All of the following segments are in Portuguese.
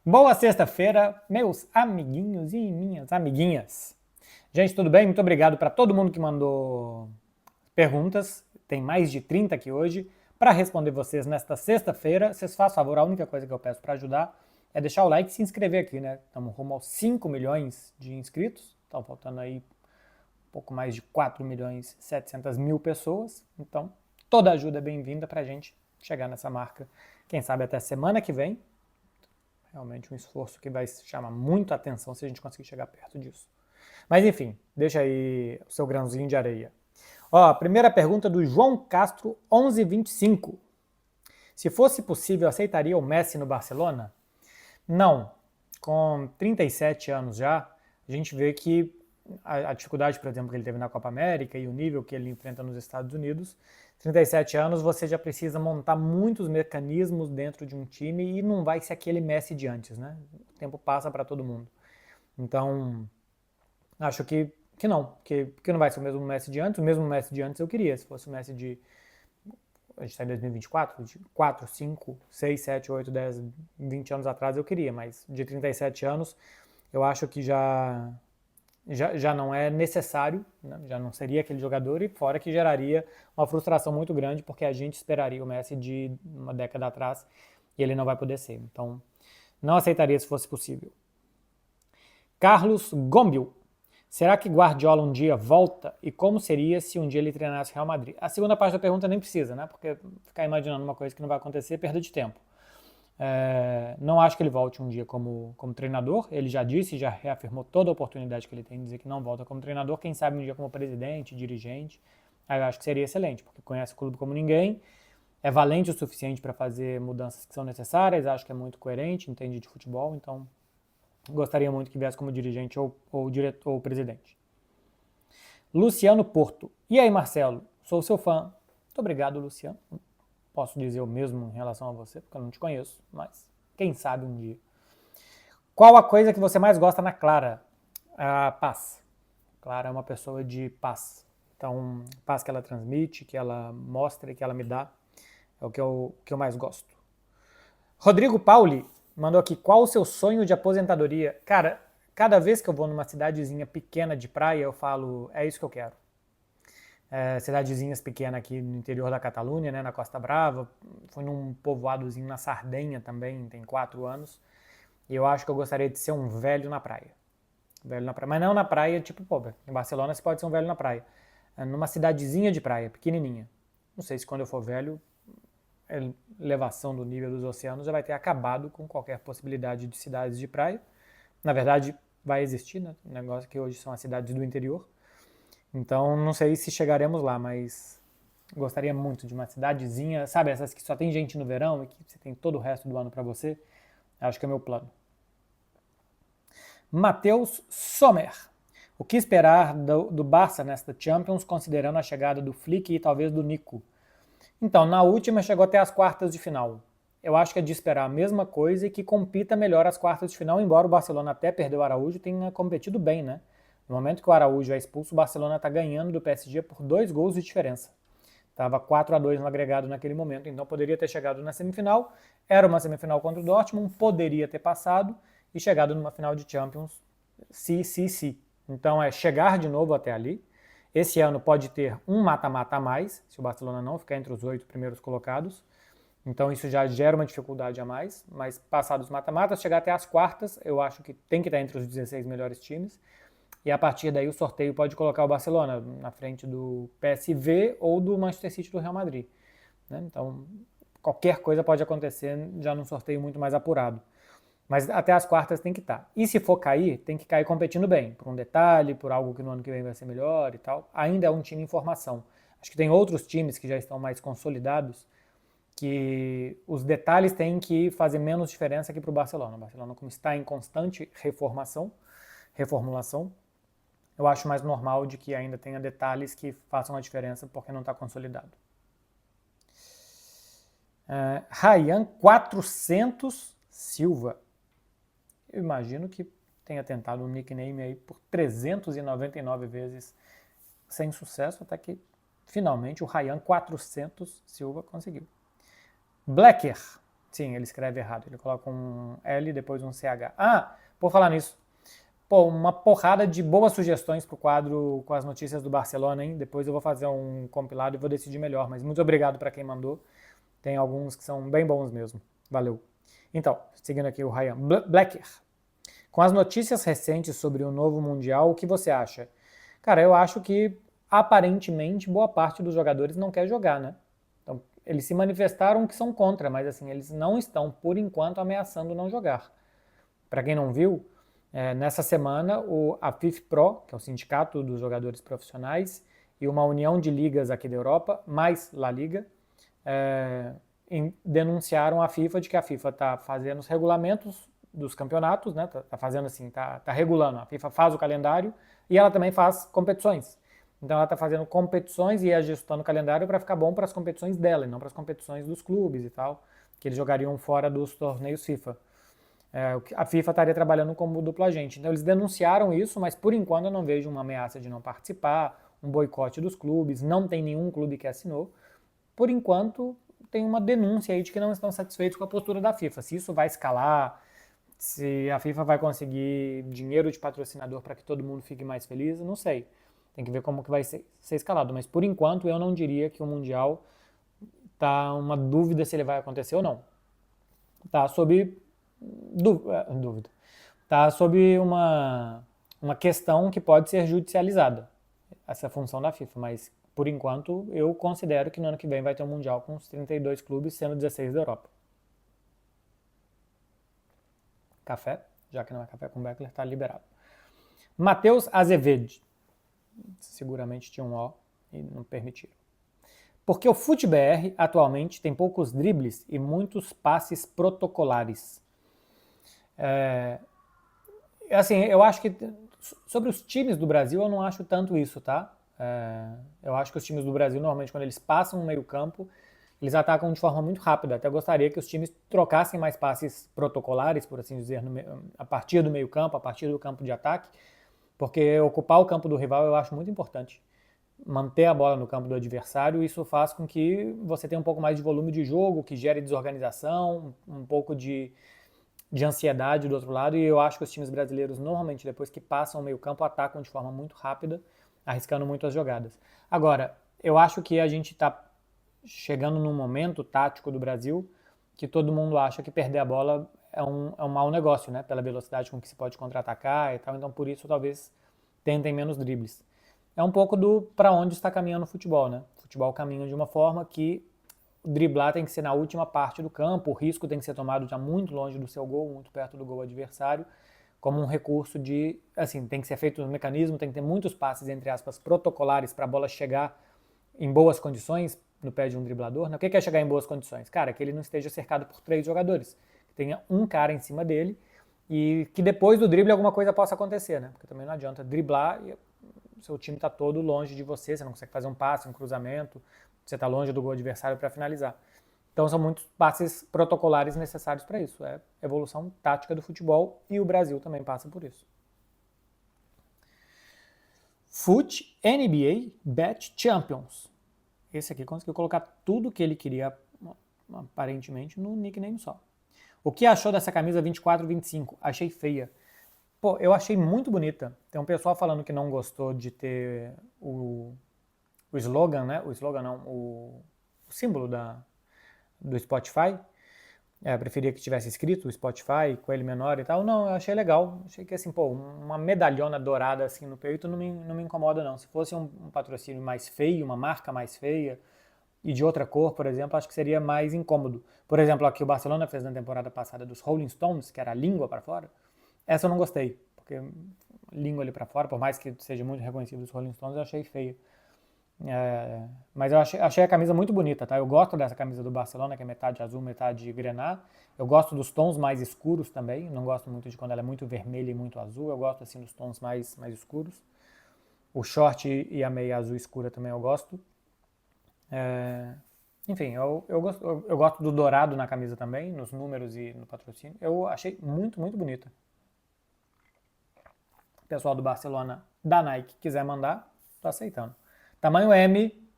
Boa sexta-feira, meus amiguinhos e minhas amiguinhas. Gente, tudo bem? Muito obrigado para todo mundo que mandou perguntas. Tem mais de 30 aqui hoje. Para responder vocês nesta sexta-feira, vocês façam favor, a única coisa que eu peço para ajudar é deixar o like e se inscrever aqui, né? Estamos rumo aos 5 milhões de inscritos. Estão faltando aí um pouco mais de 4 milhões e 700 mil pessoas. Então, toda ajuda é bem-vinda para a gente chegar nessa marca. Quem sabe até semana que vem. Realmente um esforço que vai chamar muito a atenção se a gente conseguir chegar perto disso. Mas enfim, deixa aí o seu grãozinho de areia. Ó, primeira pergunta do João Castro 1125. Se fosse possível, aceitaria o Messi no Barcelona? Não. Com 37 anos já, a gente vê que a dificuldade, por exemplo, que ele teve na Copa América e o nível que ele enfrenta nos Estados Unidos, 37 anos você já precisa montar muitos mecanismos dentro de um time e não vai ser aquele Messi de antes, né? O tempo passa para todo mundo. Então, acho que não, que não vai ser o mesmo Messi de antes. O mesmo Messi de antes eu queria, se fosse o Messi de... A gente está em 2024, de 4, 5, 6, 7, 8, 10, 20 anos atrás eu queria, mas de 37 anos eu acho que já não é necessário, né? Já não seria aquele jogador, e fora que geraria uma frustração muito grande, porque a gente esperaria o Messi de uma década atrás e ele não vai poder ser. Então, não aceitaria se fosse possível. Carlos Gombil. Será que Guardiola um dia volta? E como seria se um dia ele treinasse Real Madrid? A segunda parte da pergunta nem precisa, né? Porque ficar imaginando uma coisa que não vai acontecer é perda de tempo. Não acho que ele volte um dia como treinador. Ele já disse, já reafirmou toda a oportunidade que ele tem de dizer que não volta como treinador. Quem sabe um dia como presidente, dirigente. Aí eu acho que seria excelente, porque conhece o clube como ninguém, é valente o suficiente para fazer mudanças que são necessárias, acho que é muito coerente, entende de futebol, então gostaria muito que viesse como dirigente ou diretor ou presidente. Luciano Porto. E aí, Marcelo? Sou seu fã. Muito obrigado, Luciano. Posso dizer o mesmo em relação a você, porque eu não te conheço, mas quem sabe um dia. Qual a coisa que você mais gosta na Clara? A paz. Clara é uma pessoa de paz. Então, paz que ela transmite, que ela mostra e que ela me dá, é o que eu mais gosto. Rodrigo Pauli mandou aqui, qual o seu sonho de aposentadoria? Cara, cada vez que eu vou numa cidadezinha pequena de praia, eu falo, é isso que eu quero. Cidadezinhas pequenas aqui no interior da Catalunha, né, na Costa Brava. Fui num povoadozinho na Sardenha também, tem 4 anos. E eu acho que eu gostaria de ser um velho na praia. Velho na praia. Mas não na praia, tipo, pô, em Barcelona você pode ser um velho na praia. Numa cidadezinha de praia, pequenininha. Não sei se quando eu for velho, a elevação do nível dos oceanos já vai ter acabado com qualquer possibilidade de cidades de praia. Na verdade, vai existir, né? Um negócio que hoje são as cidades do interior. Então, não sei se chegaremos lá, mas gostaria muito de uma cidadezinha, sabe, essas que só tem gente no verão e que você tem todo o resto do ano para você. Acho que é meu plano. Matheus Sommer. O que esperar do Barça nesta Champions, considerando a chegada do Flick e talvez do Nico? Então, na última chegou até as quartas de final. Eu acho que é de esperar a mesma coisa e que compita melhor as quartas de final, embora o Barcelona até perdeu o Araújo tenha competido bem, né? No momento que o Araújo é expulso, o Barcelona está ganhando do PSG por 2 gols de diferença. Estava 4-2 no agregado naquele momento, então poderia ter chegado na semifinal. Era uma semifinal contra o Dortmund, poderia ter passado e chegado numa final de Champions, se. Então é chegar de novo até ali. Esse ano pode ter um mata-mata a mais, se o Barcelona não ficar entre os 8 primeiros colocados. Então isso já gera uma dificuldade a mais, mas passados os mata-matas, chegar até as quartas, eu acho que tem que estar entre os 16 melhores times. E a partir daí o sorteio pode colocar o Barcelona na frente do PSV ou do Manchester City do Real Madrid. Né? Então qualquer coisa pode acontecer já num sorteio muito mais apurado. Mas até as quartas tem que estar. E se for cair, tem que cair competindo bem, por um detalhe, por algo que no ano que vem vai ser melhor e tal. Ainda é um time em formação. Acho que tem outros times que já estão mais consolidados que os detalhes têm que fazer menos diferença que para o Barcelona. O Barcelona, como está em constante reformulação, eu acho mais normal de que ainda tenha detalhes que façam a diferença porque não está consolidado. Ryan 400 Silva. Eu imagino que tenha tentado um nickname aí por 399 vezes sem sucesso, até que finalmente o Ryan 400 Silva conseguiu. Blacker. Sim, ele escreve errado. Ele coloca um L e depois um CH. Ah, por falar nisso. Pô, uma porrada de boas sugestões pro quadro com as notícias do Barcelona, hein? Depois eu vou fazer um compilado e vou decidir melhor. Mas muito obrigado para quem mandou. Tem alguns que são bem bons mesmo. Valeu. Então, seguindo aqui o Ryan Blacker. Com as notícias recentes sobre o novo Mundial, o que você acha? Cara, eu acho que aparentemente boa parte dos jogadores não quer jogar, né? Então, eles se manifestaram que são contra, mas assim, eles não estão, por enquanto, ameaçando não jogar. Para quem não viu, nessa semana a FIFPro, que é o sindicato dos jogadores profissionais, e uma união de ligas aqui da Europa, mais La Liga, denunciaram a FIFA de que a FIFA está fazendo os regulamentos dos campeonatos, né? Tá fazendo assim, tá regulando. A FIFA faz o calendário e ela também faz competições. Então ela está fazendo competições e ajustando o calendário para ficar bom para as competições dela e não para as competições dos clubes e tal, que eles jogariam fora dos torneios FIFA. A FIFA estaria trabalhando como duplo agente. Então eles denunciaram isso, mas por enquanto eu não vejo uma ameaça de não participar, um boicote dos clubes, não tem nenhum clube que assinou. Por enquanto tem uma denúncia aí de que não estão satisfeitos com a postura da FIFA. Se isso vai escalar, se a FIFA vai conseguir dinheiro de patrocinador para que todo mundo fique mais feliz, não sei. Tem que ver como que vai ser escalado. Mas por enquanto eu não diria que o Mundial tá uma dúvida se ele vai acontecer ou não. Tá sob dúvida. Tá sob uma questão que pode ser judicializada, essa função da FIFA, mas por enquanto eu considero que no ano que vem vai ter um Mundial com os 32 clubes, sendo 16 da Europa. Café, já que não é café com Beckler, tá liberado. Matheus Azevedo, seguramente tinha um O e não permitiram. Porque o FuteBR atualmente tem poucos dribles e muitos passes protocolares. Assim, eu acho que sobre os times do Brasil eu não acho tanto isso, tá? Eu acho que os times do Brasil, normalmente, quando eles passam no meio campo, eles atacam de forma muito rápida. Até gostaria que os times trocassem mais passes protocolares, por assim dizer, a partir do meio campo, a partir do campo de ataque, porque ocupar o campo do rival eu acho muito importante. Manter a bola no campo do adversário, isso faz com que você tenha um pouco mais de volume de jogo, que gere desorganização, um pouco de ansiedade do outro lado, e eu acho que os times brasileiros, normalmente, depois que passam o meio campo, atacam de forma muito rápida, arriscando muito as jogadas. Agora, eu acho que a gente está chegando num momento tático do Brasil que todo mundo acha que perder a bola é um mau negócio, né? Pela velocidade com que se pode contra-atacar e tal, então por isso talvez tentem menos dribles. É um pouco do para onde está caminhando o futebol, né? O futebol caminha de uma forma que driblar tem que ser na última parte do campo, o risco tem que ser tomado já muito longe do seu gol, muito perto do gol adversário, como um recurso de, assim, tem que ser feito um mecanismo, tem que ter muitos passes, entre aspas, protocolares para a bola chegar em boas condições no pé de um driblador. Né? O que é chegar em boas condições? Cara, que ele não esteja cercado por 3 jogadores, que tenha um cara em cima dele e que depois do drible alguma coisa possa acontecer, né? Porque também não adianta driblar e o seu time está todo longe de você, você não consegue fazer um passe, um cruzamento, você está longe do gol adversário para finalizar. Então são muitos passes protocolares necessários para isso. É evolução tática do futebol e o Brasil também passa por isso. FUT NBA Bet Champions. Esse aqui conseguiu colocar tudo que ele queria, aparentemente, no nickname só. O que achou dessa camisa 24-25? Achei feia. Pô, eu achei muito bonita. Tem um pessoal falando que não gostou de ter o slogan, né? O slogan não, o símbolo do Spotify. Preferia que tivesse escrito o Spotify com ele menor e tal. Não, eu achei legal. Achei que assim, pô, uma medalhona dourada assim no peito não me incomoda não. Se fosse um patrocínio mais feio, uma marca mais feia e de outra cor, por exemplo, acho que seria mais incômodo. Por exemplo, a que o Barcelona fez na temporada passada dos Rolling Stones, que era a língua para fora, essa eu não gostei, porque língua ali para fora, por mais que seja muito reconhecido os Rolling Stones, eu achei feio. Mas eu achei a camisa muito bonita, tá? Eu gosto dessa camisa do Barcelona, que é metade azul, metade grená. Eu gosto dos tons mais escuros também. Não gosto muito de quando ela é muito vermelha e muito azul. Eu gosto assim dos tons mais escuros. O short e a meia azul escura também eu gosto. Enfim, eu gosto do dourado na camisa também, nos números e no patrocínio. Eu achei muito, muito bonita. O pessoal do Barcelona, da Nike, quiser mandar, tô aceitando. Tamanho M,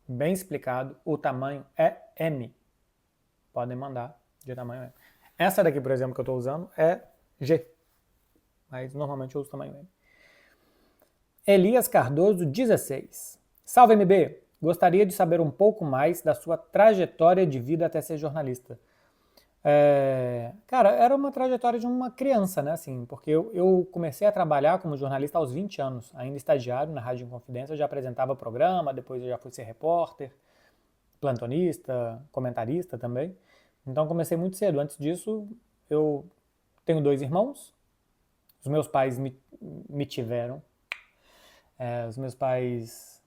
bem explicado, o tamanho é M. Podem mandar de tamanho M. Essa daqui, por exemplo, que eu estou usando é G, mas normalmente eu uso tamanho M. Elias Cardoso, 16. Salve, MB! Gostaria de saber um pouco mais da sua trajetória de vida até ser jornalista. Cara, era uma trajetória de uma criança, né, assim, porque eu comecei a trabalhar como jornalista aos 20 anos, ainda estagiário na Rádio Inconfidência, eu já apresentava programa, depois eu já fui ser repórter, plantonista, comentarista também. Então comecei muito cedo. Antes disso, eu tenho 2 irmãos, os meus pais me tiveram, os meus pais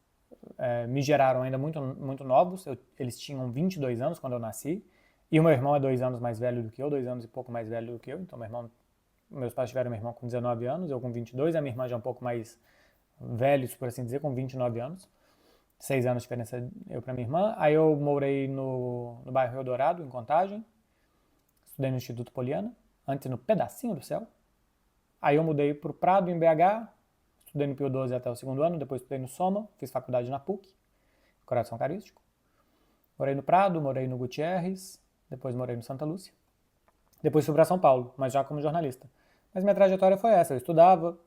me geraram ainda muito, muito novos, eles tinham 22 anos quando eu nasci, e o meu irmão é 2 anos mais velho do que eu, 2 anos e pouco mais velho do que eu, então meus pais tiveram meu irmão com 19 anos, eu com 22, a minha irmã já um pouco mais velhos, por assim dizer, com 29 anos. 6 anos de diferença eu para minha irmã. Aí eu morei no bairro Eldorado, em Contagem. Estudei no Instituto Poliana, antes no Pedacinho do Céu. Aí eu mudei para o Prado, em BH. Estudei no Pio 12 até o 2º ano, depois estudei no Soma, fiz faculdade na PUC, Coração Carístico. Morei no Prado, morei no Gutierrez, depois morei no Santa Lúcia. Depois fui para São Paulo, mas já como jornalista. Mas minha trajetória foi essa, eu estudava,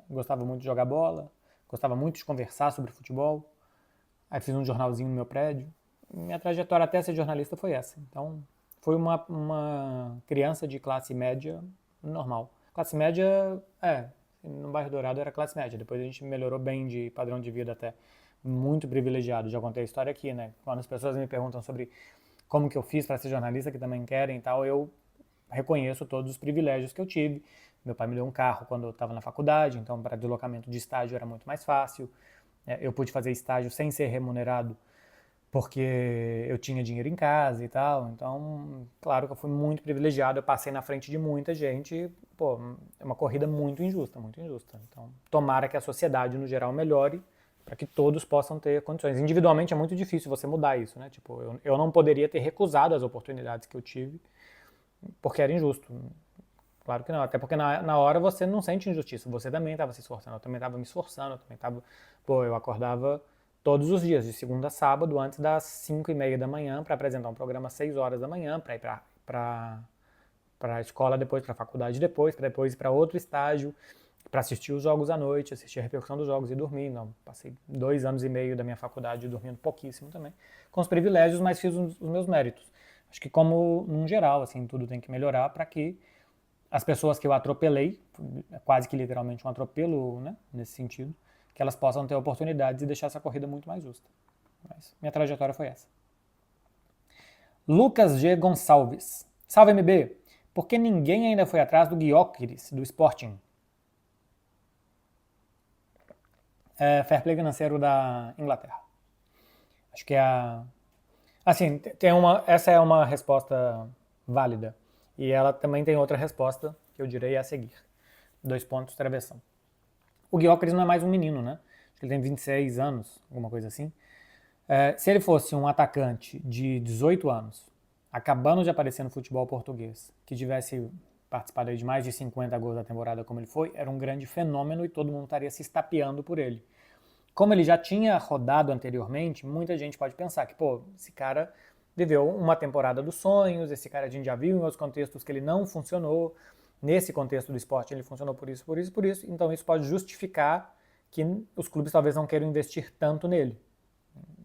gostava muito de jogar bola, gostava muito de conversar sobre futebol. Aí fiz um jornalzinho no meu prédio. Minha trajetória até ser jornalista foi essa. Então, foi uma criança de classe média normal. Classe média, no bairro Dourado era classe média. Depois a gente melhorou bem de padrão de vida até. Muito privilegiado. Já contei a história aqui, né? Quando as pessoas me perguntam sobre como que eu fiz para ser jornalista, que também querem e tal, eu reconheço todos os privilégios que eu tive. Meu pai me deu um carro quando eu estava na faculdade, então para deslocamento de estágio era muito mais fácil. Eu pude fazer estágio sem ser remunerado porque eu tinha dinheiro em casa e tal. Então, claro que eu fui muito privilegiado. Eu passei na frente de muita gente. Pô, é uma corrida muito injusta, muito injusta. Então, tomara que a sociedade no geral melhore para que todos possam ter condições. Individualmente é muito difícil você mudar isso, né? Tipo, eu não poderia ter recusado as oportunidades que eu tive porque era injusto. Claro que não, até porque na hora você não sente injustiça, você também estava se esforçando, eu também estava me esforçando, eu também estava... Pô, eu acordava todos os dias, de segunda a sábado, antes das 5h30 da manhã, para apresentar um programa às 6 horas da manhã, para ir para a escola depois, para a faculdade depois, para depois ir para outro estágio, para assistir os jogos à noite, assistir a repercussão dos jogos e dormir. Não, passei 2 anos e meio da minha faculdade dormindo pouquíssimo também, com os privilégios, mas fiz os meus méritos. Acho que como, num geral, assim, tudo tem que melhorar para que as pessoas que eu atropelei, quase que literalmente um atropelo, né, nesse sentido, que elas possam ter oportunidades e deixar essa corrida muito mais justa. Mas minha trajetória foi essa. Lucas G. Gonçalves. Salve, MB! Por que ninguém ainda foi atrás do Gyökeres, do Sporting? Fair play financeiro da Inglaterra. Acho que assim, essa é uma resposta válida. E ela também tem outra resposta que eu direi a seguir. 2 pontos, travessão. O Gyökeres não é mais um menino, né? Acho que ele tem 26 anos, alguma coisa assim. Se ele fosse um atacante de 18 anos, acabando de aparecer no futebol português, que tivesse participado aí de mais de 50 gols da temporada como ele foi, era um grande fenômeno e todo mundo estaria se estapeando por ele. Como ele já tinha rodado anteriormente, muita gente pode pensar que, pô, esse cara viveu uma temporada dos sonhos, esse cara a gente já viu em outros contextos que ele não funcionou, nesse contexto do esporte ele funcionou por isso, por isso, por isso, então isso pode justificar que os clubes talvez não queiram investir tanto nele.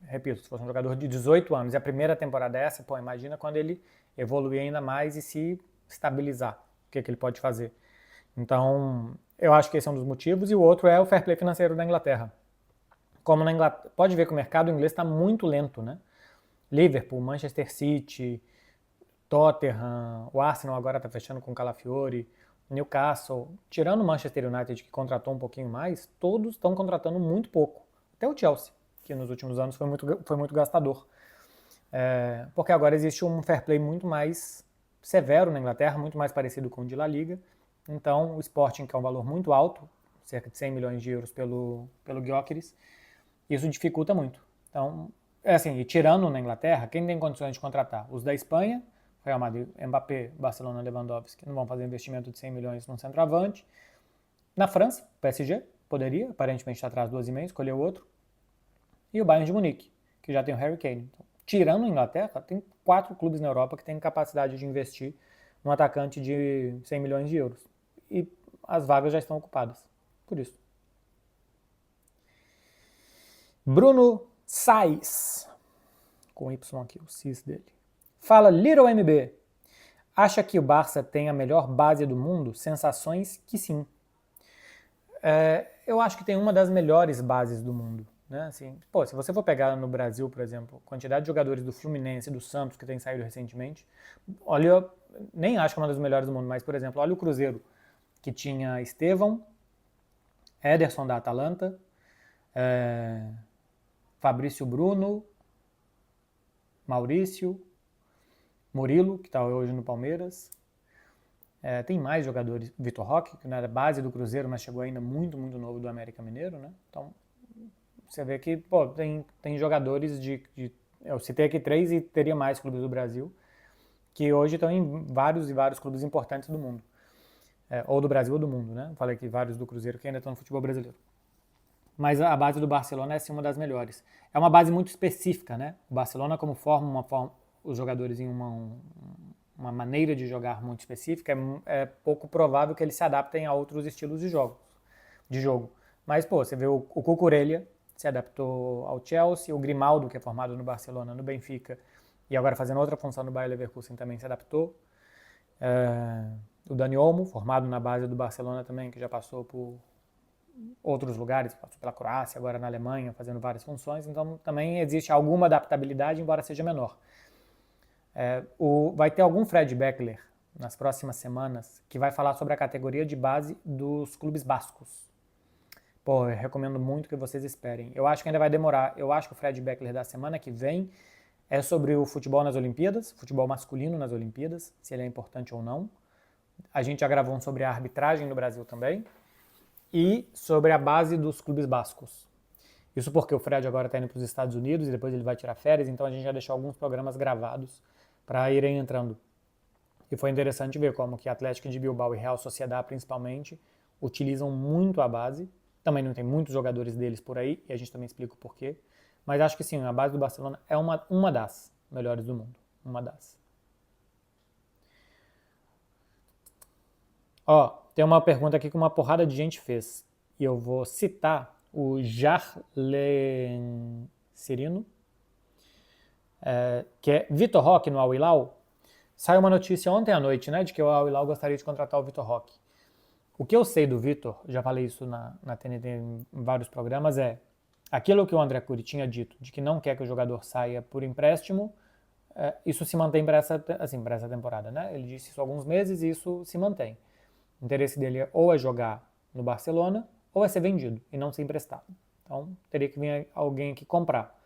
Repito, se fosse um jogador de 18 anos e a primeira temporada é essa, pô, imagina quando ele evoluir ainda mais e se estabilizar, o que ele pode fazer. Então, eu acho que esse é um dos motivos, e o outro é o fair play financeiro da Inglaterra. Como na Inglaterra, pode ver que o mercado inglês está muito lento, né? Liverpool, Manchester City, Tottenham, o Arsenal agora está fechando com o Calafiori, Newcastle, tirando o Manchester United que contratou um pouquinho mais, todos estão contratando muito pouco. Até o Chelsea, que nos últimos anos foi muito gastador. Porque agora existe um fair play muito mais severo na Inglaterra, muito mais parecido com o de La Liga. Então o Sporting, que é um valor muito alto, cerca de 100 milhões de euros pelo Gyökeres, isso dificulta muito. Então, assim, e tirando na Inglaterra, quem tem condições de contratar? Os da Espanha, Real Madrid, Mbappé, Barcelona, Lewandowski, não vão fazer investimento de 100 milhões num centroavante. Na França, PSG, poderia, aparentemente está atrás 2,5, escolheu outro. E o Bayern de Munique, que já tem o Harry Kane. Então, tirando a Inglaterra, tem 4 clubes na Europa que têm capacidade de investir num atacante de 100 milhões de euros. E as vagas já estão ocupadas. Por isso. Bruno Sais, com Y aqui, o Cis dele. Fala, Little MB. Acha que o Barça tem a melhor base do mundo? Sensações que sim. Eu acho que tem uma das melhores bases do mundo. Né? Assim, pô, se você for pegar no Brasil, por exemplo, a quantidade de jogadores do Fluminense e do Santos que tem saído recentemente, olha, nem acho que é uma das melhores do mundo, mas, por exemplo, olha o Cruzeiro, que tinha Estevão, Ederson da Atalanta, Fabrício Bruno, Maurício, Murilo, que está hoje no Palmeiras. Tem mais jogadores, Vitor Roque, que não era base do Cruzeiro, mas chegou ainda muito, muito novo do América Mineiro, né? Então, você vê que pô, tem jogadores eu citei aqui 3 e teria mais clubes do Brasil, que hoje estão em vários e vários clubes importantes do mundo. Ou do Brasil ou do mundo, né? Falei que vários do Cruzeiro que ainda estão no futebol brasileiro. Mas a base do Barcelona é sim uma das melhores. É uma base muito específica, né? O Barcelona, como forma os jogadores em uma maneira de jogar muito específica, é pouco provável que eles se adaptem a outros estilos de jogo. Mas, pô, você vê o Cucurella se adaptou ao Chelsea, o Grimaldo, que é formado no Barcelona, no Benfica, e agora fazendo outra função no Bayer Leverkusen, também se adaptou. O Dani Olmo, formado na base do Barcelona também, que já passou por outros lugares, passou pela Croácia, agora na Alemanha, fazendo várias funções, então também existe alguma adaptabilidade, embora seja menor. Vai ter algum Fred Beckler nas próximas semanas que vai falar sobre a categoria de base dos clubes bascos. Pô, eu recomendo muito que vocês esperem. Eu acho que ainda vai demorar. Eu acho que o Fred Beckler da semana que vem é sobre o futebol nas Olimpíadas, futebol masculino nas Olimpíadas, se ele é importante ou não. A gente já gravou um sobre a arbitragem no Brasil também. E sobre a base dos clubes bascos. Isso porque o Fred agora está indo para os Estados Unidos e depois ele vai tirar férias, então a gente já deixou alguns programas gravados para irem entrando. E foi interessante ver como que Atlético de Bilbao e Real Sociedad, principalmente, utilizam muito a base. Também não tem muitos jogadores deles por aí, e a gente também explica o porquê. Mas acho que sim, a base do Barcelona é uma das melhores do mundo. Uma das. Tem uma pergunta aqui que uma porrada de gente fez. E eu vou citar o Jarlen Cirino, que é Vitor Roque no Al Hilal. Saiu uma notícia ontem à noite, né, de que o Al Hilal gostaria de contratar o Vitor Roque. O que eu sei do Vitor, já falei isso na TNT em vários programas, aquilo que o André Curi tinha dito, de que não quer que o jogador saia por empréstimo, isso se mantém para essa temporada, né? Ele disse isso há alguns meses e isso se mantém. O interesse dele ou é jogar no Barcelona ou é ser vendido e não ser emprestado. Então, teria que vir alguém aqui comprar.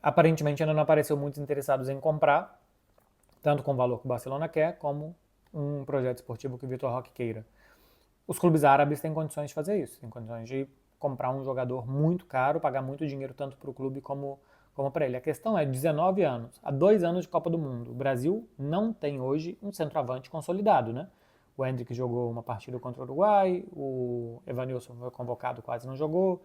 Aparentemente, ainda não apareceu muitos interessados em comprar, tanto com o valor que o Barcelona quer, como um projeto esportivo que o Vitor Roque queira. Os clubes árabes têm condições de fazer isso, têm condições de comprar um jogador muito caro, pagar muito dinheiro tanto para o clube como para ele. A questão é 19 anos, há 2 anos de Copa do Mundo. O Brasil não tem hoje um centroavante consolidado, né? O Hendrick jogou uma partida contra o Uruguai, o Evanilson foi convocado, quase não jogou,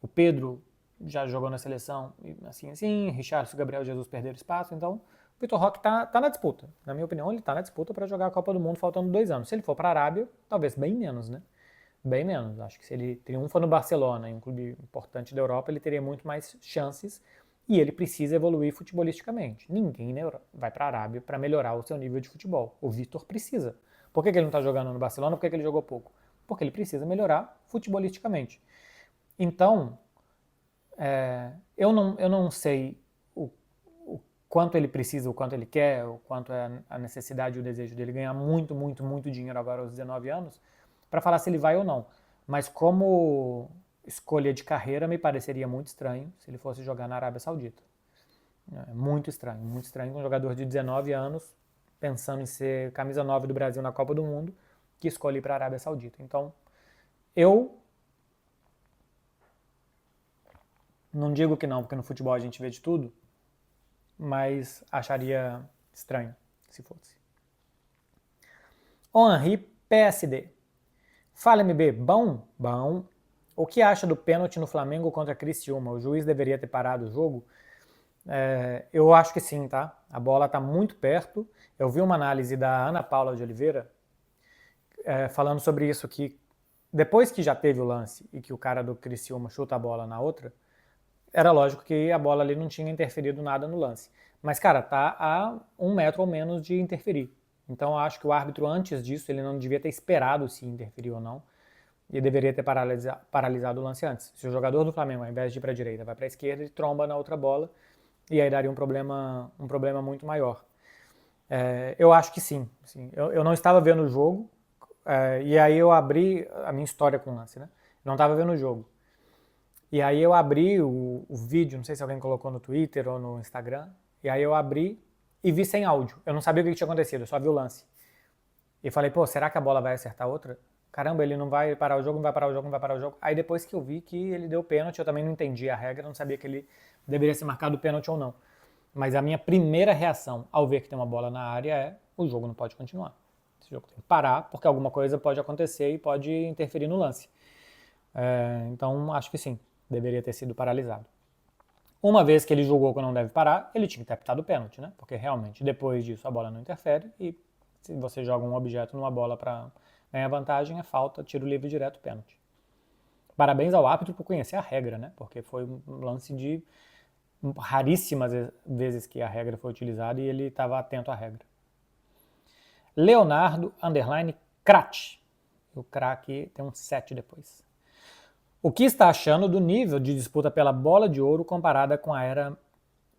o Pedro já jogou na seleção, assim, Richarlison e Gabriel Jesus perderam espaço, então o Vitor Roque tá na disputa. Na minha opinião, ele tá na disputa para jogar a Copa do Mundo faltando 2 anos. Se ele for para a Arábia, talvez bem menos, né? Bem menos. Acho que se ele triunfa no Barcelona, em um clube importante da Europa, ele teria muito mais chances e ele precisa evoluir futebolisticamente. Ninguém vai para a Arábia para melhorar o seu nível de futebol. O Vitor precisa. Por que ele não está jogando no Barcelona? Por que ele jogou pouco? Porque ele precisa melhorar futebolisticamente. Então, eu não sei o quanto ele precisa, o quanto ele quer, o quanto é a necessidade e o desejo dele ganhar muito, muito, muito dinheiro agora aos 19 anos, para falar se ele vai ou não. Mas como escolha de carreira, me pareceria muito estranho se ele fosse jogar na Arábia Saudita. Muito estranho com um jogador de 19 anos pensando em ser camisa 9 do Brasil na Copa do Mundo, que escolhe ir para a Arábia Saudita. Então, eu não digo que não, porque no futebol a gente vê de tudo, mas acharia estranho se fosse. Henri PSD. Fala, MB. Bom. O que acha do pênalti no Flamengo contra Criciúma? O juiz deveria ter parado o jogo? Eu acho que sim, tá? A bola está muito perto. Eu vi uma análise da Ana Paula de Oliveira falando sobre isso, que depois que já teve o lance e que o cara do Criciúma chuta a bola na outra, era lógico que a bola ali não tinha interferido nada no lance. Mas, cara, tá a 1 metro ou menos de interferir. Então eu acho que o árbitro, antes disso, ele não devia ter esperado se interferiu ou não. E deveria ter paralisado o lance antes. Se o jogador do Flamengo, ao invés de ir para a direita, vai para a esquerda, ele tromba na outra bola, e aí daria um problema muito maior. Eu acho que sim. Eu não estava vendo o jogo, e aí eu abri a minha história com o lance, né? Eu não estava vendo o jogo. E aí eu abri o vídeo, não sei se alguém colocou no Twitter ou no Instagram, e aí eu abri e vi sem áudio. Eu não sabia o que tinha acontecido, eu só vi o lance. E falei, pô, será que a bola vai acertar outra? Caramba, ele não vai parar o jogo, não vai parar o jogo, não vai parar o jogo. Aí depois que eu vi que ele deu pênalti, eu também não entendi a regra, não sabia que ele deveria ser marcado pênalti ou não. Mas a minha primeira reação ao ver que tem uma bola na área é: o jogo não pode continuar. Esse jogo tem que parar, porque alguma coisa pode acontecer e pode interferir no lance. Então, acho que sim, deveria ter sido paralisado. Uma vez que ele julgou que não deve parar, ele tinha que ter apitado o pênalti, né? Porque realmente, depois disso, a bola não interfere e se você joga um objeto numa bola para ganhar vantagem, é falta, tiro livre direto, pênalti. Parabéns ao árbitro por conhecer a regra, né? Porque foi um lance de raríssimas vezes que a regra foi utilizada e ele estava atento à regra. Leonardo Krat. O craque tem um 7 depois. O que está achando do nível de disputa pela bola de ouro comparada com a era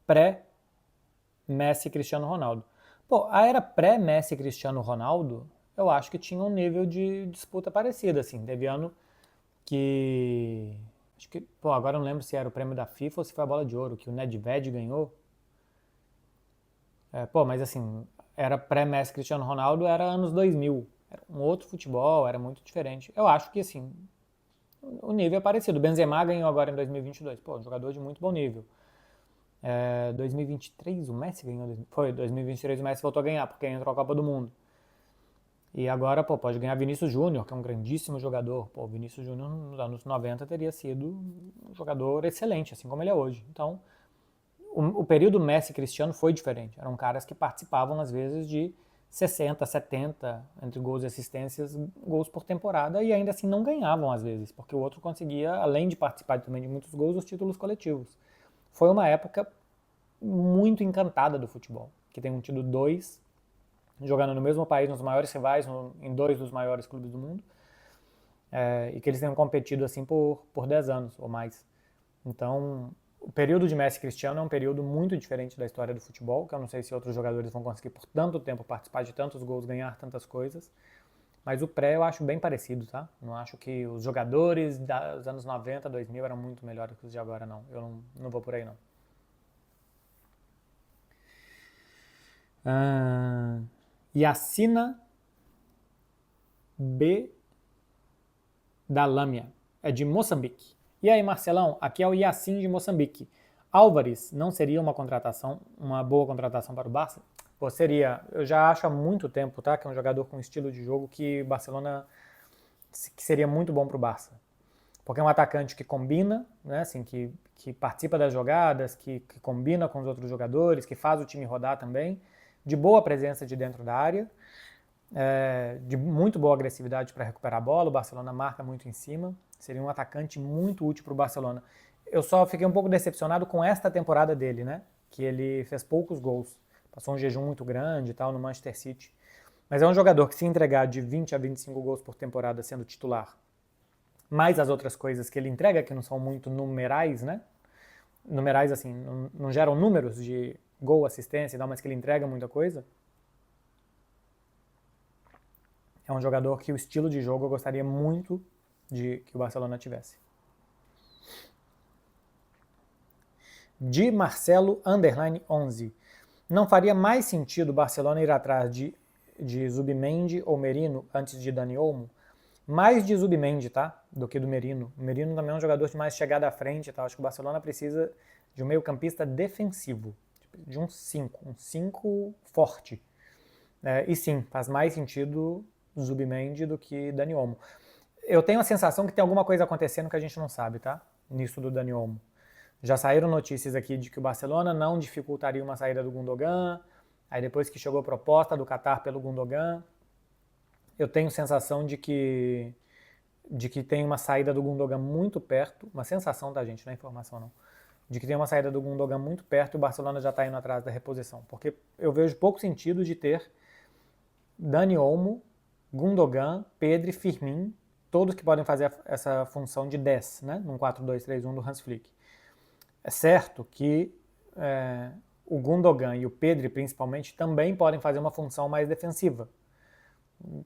pré-Messi e Cristiano Ronaldo? Pô, a era pré-Messi e Cristiano Ronaldo, eu acho que tinha um nível de disputa parecido, assim. Teve ano que... Acho que, pô, agora eu não lembro se era o prêmio da FIFA ou se foi a bola de ouro, que o Nedved ganhou. Mas assim, era pré-Messi Cristiano Ronaldo, era anos 2000. Era um outro futebol, era muito diferente. Eu acho que, assim, o nível é parecido. O Benzema ganhou agora em 2022. Pô, um jogador de muito bom nível. 2023 o Messi ganhou. Foi, 2023 o Messi voltou a ganhar, porque entrou a Copa do Mundo. E agora, pô, pode ganhar Vinícius Júnior, que é um grandíssimo jogador. Pô, Vinícius Júnior nos anos 90 teria sido um jogador excelente, assim como ele é hoje. Então, o período Messi e Cristiano foi diferente. Eram caras que participavam, às vezes, de 60, 70, entre gols e assistências, gols por temporada, e ainda assim não ganhavam, às vezes, porque o outro conseguia, além de participar também de muitos gols, os títulos coletivos. Foi uma época muito encantada do futebol, que tem tido dois jogando no mesmo país, nos maiores rivais, em dois dos maiores clubes do mundo, e que eles tenham competido assim por 10 anos ou mais. Então, o período de Messi e Cristiano é um período muito diferente da história do futebol, que eu não sei se outros jogadores vão conseguir por tanto tempo participar de tantos gols, ganhar tantas coisas, mas o pré eu acho bem parecido, tá? Não acho que os jogadores dos anos 90, 2000 eram muito melhores que os de agora, não. Eu não vou por aí, não. Yacina B. da Lâmia. É de Moçambique. E aí, Marcelão, aqui é o Yacine de Moçambique. Álvares não seria uma boa contratação para o Barça? Pô, seria. Eu já acho há muito tempo, tá? Que é um jogador com estilo de jogo que Barcelona que seria muito bom para o Barça. Porque é um atacante que combina, né? Assim, que participa das jogadas, que combina com os outros jogadores, que faz o time rodar também, de boa presença de dentro da área, de muito boa agressividade para recuperar a bola. O Barcelona marca muito em cima. Seria um atacante muito útil para o Barcelona. Eu só fiquei um pouco decepcionado com esta temporada dele, né? Que ele fez poucos gols. Passou um jejum muito grande e tal no Manchester City. Mas é um jogador que, se entregar de 20 a 25 gols por temporada sendo titular, mais as outras coisas que ele entrega, que não são muito numerais, né? Numerais, assim, não geram números de gol, assistência e tal, mas que ele entrega muita coisa. É um jogador que o estilo de jogo eu gostaria muito de que o Barcelona tivesse. De Marcelo _11. Não faria mais sentido o Barcelona ir atrás de Zubimendi ou Merino antes de Dani Olmo? Mais de Zubimendi, tá? Do que do Merino. O Merino também é um jogador de mais chegada à frente, tá? Acho que o Barcelona precisa de um meio-campista defensivo, de um 5 forte. E sim, faz mais sentido Zubimendi do que Dani Olmo. Eu tenho a sensação que tem alguma coisa acontecendo que a gente não sabe, tá? Nisso do Dani Olmo. Já saíram notícias aqui de que o Barcelona não dificultaria uma saída do Gundogan, aí depois que chegou a proposta do Qatar pelo Gundogan, eu tenho sensação de que tem uma saída do Gundogan muito perto, uma sensação da gente, não é informação não, de que tem uma saída do Gundogan muito perto e o Barcelona já está indo atrás da reposição, porque eu vejo pouco sentido de ter Dani Olmo, Gundogan, Pedri, Firmino, todos que podem fazer essa função de 10, né, num 4-2-3-1 do Hans Flick. É certo que o Gundogan e o Pedri, principalmente, também podem fazer uma função mais defensiva,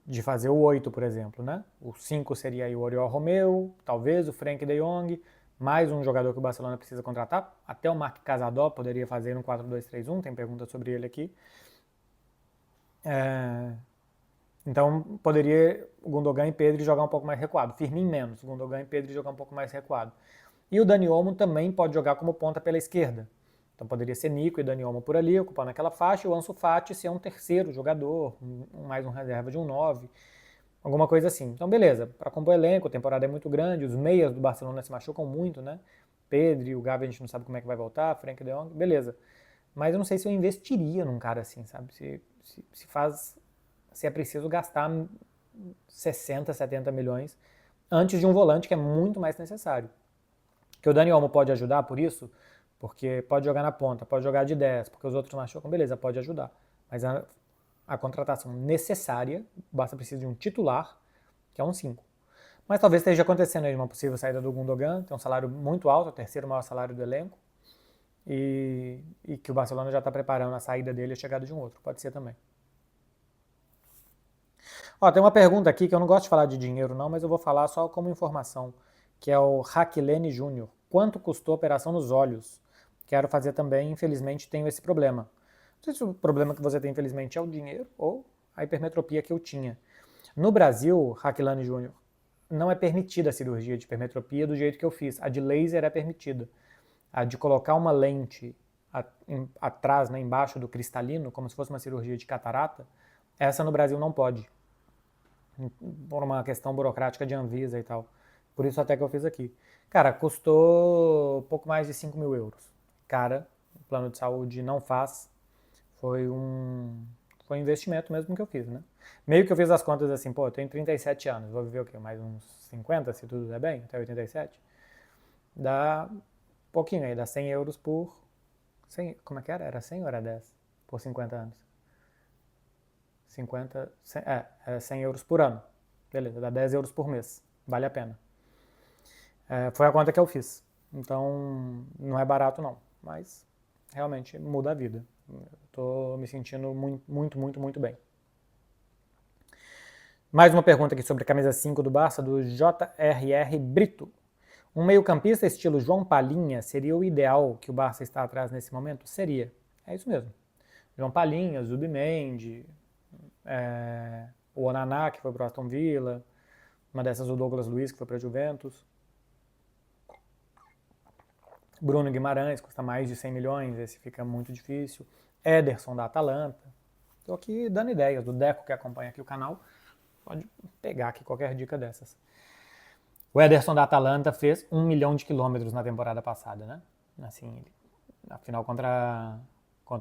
de fazer o 8, por exemplo, né? O 5 seria aí o Oriol Romeu, talvez o Frenkie de Jong, mais um jogador que o Barcelona precisa contratar, até o Marc Casadó poderia fazer no 4-2-3-1, tem pergunta sobre ele aqui. Então poderia o Gundogan e Pedri jogar um pouco mais recuado, Firmino menos, Gundogan e Pedri jogar um pouco mais recuado. E o Dani Olmo também pode jogar como ponta pela esquerda. Então poderia ser Nico e Dani Olmo por ali, ocupando aquela faixa, e o Ansu Fati ser um terceiro jogador, mais um reserva de um 9, alguma coisa assim. Então beleza, para compor elenco, a temporada é muito grande, os meias do Barcelona se machucam muito, né? Pedri, o Gavi a gente não sabe como é que vai voltar, Frenkie de Jong, beleza. Mas eu não sei se eu investiria num cara assim, sabe? Se é preciso gastar 60, 70 milhões antes de um volante que é muito mais necessário. Que o Dani Olmo pode ajudar por isso, porque pode jogar na ponta, pode jogar de 10, porque os outros machucam, beleza, pode ajudar. Mas a contratação necessária, basta precisar de um titular, que é um 5. Mas talvez esteja acontecendo aí uma possível saída do Gundogan, tem um salário muito alto, o terceiro maior salário do elenco, e que o Barcelona já está preparando a saída dele e a chegada de um outro, pode ser também. Ó, tem uma pergunta aqui que eu não gosto de falar de dinheiro não, mas eu vou falar só como informação, que é o Raquilene Júnior. Quanto custou a operação nos olhos? Quero fazer também, infelizmente tenho esse problema. Não sei se o problema que você tem, infelizmente, é o dinheiro ou a hipermetropia que eu tinha. No Brasil, Raquilene Júnior, não é permitida a cirurgia de hipermetropia do jeito que eu fiz. A de laser é permitida. A de colocar uma lente atrás, né, embaixo do cristalino, como se fosse uma cirurgia de catarata, essa no Brasil não pode, por uma questão burocrática de Anvisa e tal. Por isso até que eu fiz aqui. Cara, custou pouco mais de 5 mil euros. Cara, o plano de saúde não faz. Foi um investimento mesmo que eu fiz, né? Meio que eu fiz as contas assim, pô, eu tenho 37 anos, vou viver o quê? Mais uns 50, se tudo der bem, até 87? Dá um pouquinho aí, dá 100 euros por... 100, como é que era? Era 100 ou era 10? Por 50 anos. 50, 100 euros por ano. Beleza, dá 10 euros por mês. Vale a pena. Foi a conta que eu fiz. Então, não é barato não, mas realmente muda a vida. Estou me sentindo muito, muito, muito bem. Mais uma pergunta aqui sobre a camisa 5 do Barça, do JRR Brito. Um meio-campista estilo João Palhinha seria o ideal que o Barça está atrás nesse momento? Seria. É isso mesmo. João Palhinha, Zubimendi, o Onaná, que foi para o Aston Villa, uma dessas o Douglas Luiz, que foi para a Juventus. Bruno Guimarães, custa mais de 100 milhões, esse fica muito difícil. Ederson, da Atalanta. Estou aqui dando ideias, do Deco que acompanha aqui o canal, pode pegar aqui qualquer dica dessas. O Ederson da Atalanta fez 1 milhão de quilômetros na temporada passada, né? Assim, afinal, contra